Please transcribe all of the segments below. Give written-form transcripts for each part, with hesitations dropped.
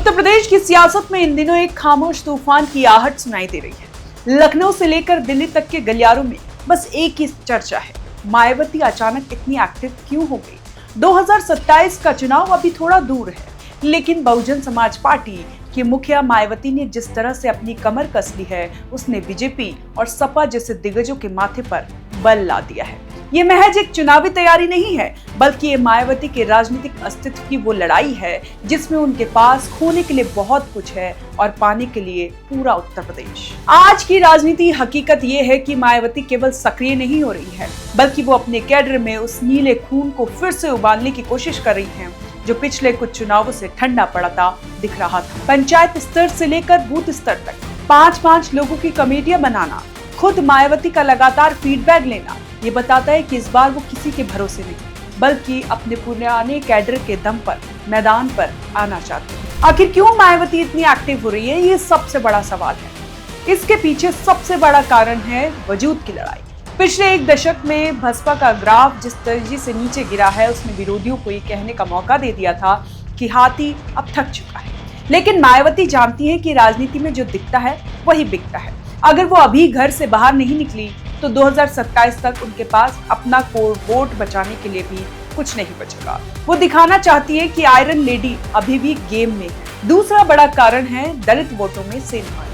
उत्तर प्रदेश की सियासत में इन दिनों एक खामोश तूफान की आहट सुनाई दे रही है। लखनऊ से लेकर दिल्ली तक के गलियारों में बस एक ही चर्चा है, मायावती अचानक इतनी एक्टिव क्यों हो गई। 2027 का चुनाव अभी थोड़ा दूर है, लेकिन बहुजन समाज पार्टी की मुखिया मायावती ने जिस तरह से अपनी कमर कस ली है, उसने बीजेपी और सपा जैसे दिग्गजों के माथे पर बल ला दिया है। ये महज एक चुनावी तैयारी नहीं है, बल्कि ये मायावती के राजनीतिक अस्तित्व की वो लड़ाई है जिसमें उनके पास खोने के लिए बहुत कुछ है और पाने के लिए पूरा उत्तर प्रदेश। आज की राजनीति हकीकत ये है कि मायावती केवल सक्रिय नहीं हो रही है, बल्कि वो अपने कैडर में उस नीले खून को फिर से उबालने की कोशिश कर रही है जो पिछले कुछ चुनावों से ठंडा पड़ता दिख रहा था। पंचायत स्तर से लेकर बूथ स्तर तक 5-5 लोगों की कमेटियां बनाना, खुद मायावती का लगातार फीडबैक लेना, ये बताता है कि इस बार वो किसी के भरोसे नहीं, बल्कि अपने पुराने कैडर के दम पर मैदान पर आना चाहती है। आखिर क्यों मायावती इतनी एक्टिव हो रही है, ये सबसे बड़ा सवाल है। इसके पीछे सबसे बड़ा कारण है वजूद की लड़ाई। पिछले एक दशक में बसपा का ग्राफ जिस तेजी से नीचे गिरा है, उसने विरोधियों को ये कहने का मौका दे दिया था कि हाथी अब थक चुका है। लेकिन मायावती जानती है कि राजनीति में जो दिखता है वही बिकता है। अगर वो अभी घर से बाहर नहीं निकली तो 2027 तक उनके पास अपना कोर वोट बचाने के लिए भी कुछ नहीं बचेगा। वो दिखाना चाहती है कि आयरन लेडी अभी भी गेम में है। दूसरा बड़ा कारण है दलित वोटों में सेंधमार।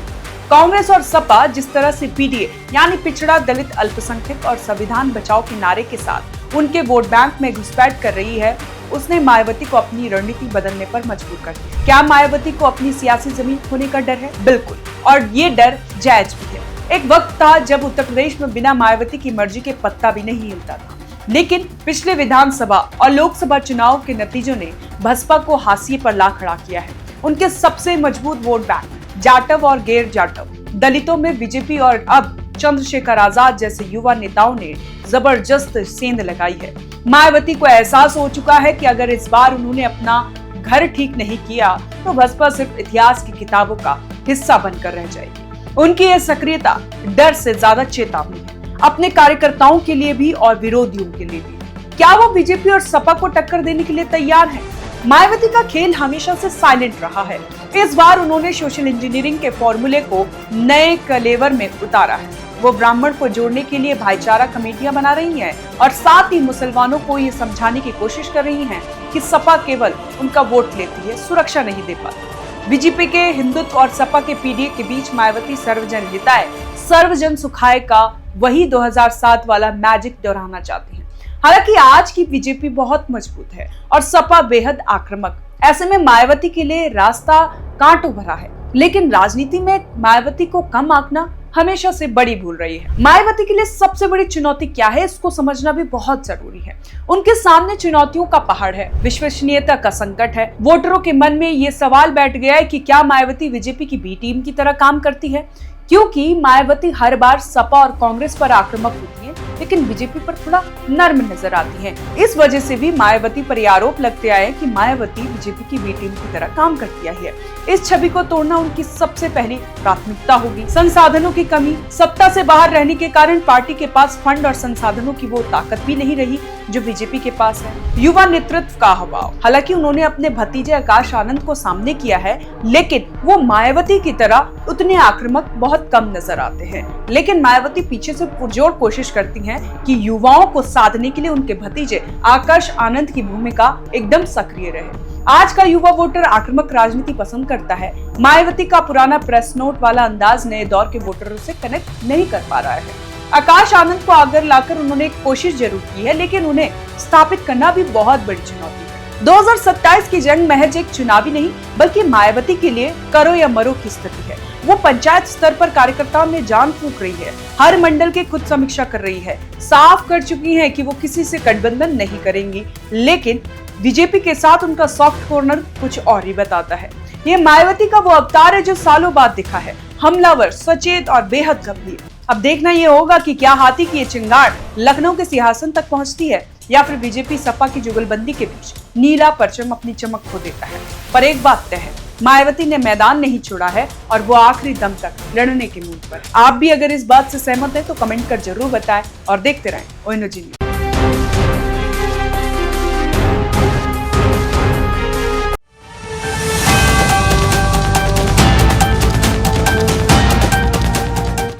कांग्रेस और सपा जिस तरह से पीडीए यानी पिछड़ा दलित अल्पसंख्यक और संविधान बचाओ के नारे के साथ उनके वोट बैंक में घुसपैठ कर रही है, उसने मायावती को अपनी रणनीति बदलने पर मजबूर कर दिया। क्या मायावती को अपनी सियासी जमीन खोने का डर है? बिल्कुल, और ये डर जायज भी है। एक वक्त था जब उत्तर प्रदेश में बिना मायावती की मर्जी के पत्ता भी नहीं हिलता था, लेकिन पिछले विधानसभा और लोकसभा चुनाव के नतीजों ने बसपा को हाशिए पर ला खड़ा किया है। उनके सबसे मजबूत वोट बैंक जाटव और गैर जाटव दलितों में बीजेपी और अब चंद्रशेखर आजाद जैसे युवा नेताओं ने जबरदस्त सेंध लगाई है। मायावती को एहसास हो चुका है कि अगर इस बार उन्होंने अपना घर ठीक नहीं किया तो बसपा सिर्फ इतिहास की किताबों का हिस्सा बनकर रह जाएगी। उनकी यह सक्रियता डर से ज्यादा चेतावनी है, अपने कार्यकर्ताओं के लिए भी और विरोधियों के लिए भी। क्या वो बीजेपी और सपा को टक्कर देने के लिए तैयार है? मायावती का खेल हमेशा से साइलेंट रहा है। इस बार उन्होंने सोशल इंजीनियरिंग के फॉर्मूले को नए कलेवर में उतारा है। वो ब्राह्मण को जोड़ने के लिए भाईचारा कमेटियां बना रही हैं और साथ ही मुसलमानों को ये समझाने की कोशिश कर रही हैं कि सपा केवल उनका वोट लेती है, सुरक्षा नहीं दे पाती। बीजेपी के हिंदुत्व और सपा के पीडीए के बीच मायावती सर्वजन हिताय सर्वजन सुखाय का वही 2007 वाला मैजिक दोहराना चाहती है। हालांकि आज की बीजेपी बहुत मजबूत है और सपा बेहद आक्रामक। ऐसे में मायावती के लिए रास्ता कांटों भरा है, लेकिन राजनीति में मायावती को कम आंकना हमेशा से बड़ी भूल रही है। मायावती के लिए सबसे बड़ी चुनौती क्या है, इसको समझना भी बहुत जरूरी है। उनके सामने चुनौतियों का पहाड़ है, विश्वसनीयता का संकट है। वोटरों के मन में ये सवाल बैठ गया है कि क्या मायावती बीजेपी की बी टीम की तरह काम करती है, क्योंकि मायावती हर बार सपा और कांग्रेस पर आक्रामक होती है, लेकिन बीजेपी पर थोड़ा नर्म नजर आती है। इस वजह से भी मायावती पर आरोप लगते आए कि मायावती बीजेपी की बी टीम की तरह काम करती है। इस छवि को तोड़ना उनकी सबसे पहली प्राथमिकता होगी। संसाधनों की कमी, सत्ता से बाहर रहने के कारण पार्टी के पास फंड और संसाधनों की वो ताकत भी नहीं रही जो बीजेपी के पास है। युवा नेतृत्व का अभाव, हालांकि उन्होंने अपने भतीजे आकाश आनंद को सामने किया है, लेकिन वो मायावती की तरह उतने आक्रामक बहुत कम नजर आते हैं। लेकिन मायावती पीछे से पुरजोर कोशिश करती हैं कि युवाओं को साधने के लिए उनके भतीजे आकाश आनंद की भूमिका एकदम सक्रिय रहे। आज का युवा वोटर आक्रामक राजनीति पसंद करता है। मायावती का पुराना प्रेस नोट वाला अंदाज नए दौर के वोटरों से कनेक्ट नहीं कर पा रहा है। आकाश आनंद को आगे लाकर उन्होंने एक कोशिश जरूर की है, लेकिन उन्हें स्थापित करना भी बहुत बड़ी चुनौती है। 2027 की जंग महज एक चुनावी नहीं, बल्कि मायावती के लिए करो या मरो की स्थिति है। वो पंचायत स्तर पर कार्यकर्ताओं में जान फूंक रही है, हर मंडल की खुद समीक्षा कर रही है, साफ कर चुकी है कि वो किसी से गठबंधन नहीं करेंगी। लेकिन बीजेपी के साथ उनका सॉफ्ट कॉर्नर कुछ और ही बताता है। ये मायावती का वो अवतार है जो सालों बाद दिखा है, हमलावर, सचेत और बेहद गंभीर। अब देखना ये होगा कि क्या हाथी की ये चिंगार लखनऊ के सिंहासन तक पहुंचती है या फिर बीजेपी सपा की जुगलबंदी के बीच नीला परचम अपनी चमक खो देता है। पर एक बात तय है, मायावती ने मैदान नहीं छोड़ा है और वो आखिरी दम तक लड़ने के मूड पर। आप भी अगर इस बात से सहमत हैं तो कमेंट कर जरूर बताएं और देखते रहें ONOG न्यूज़।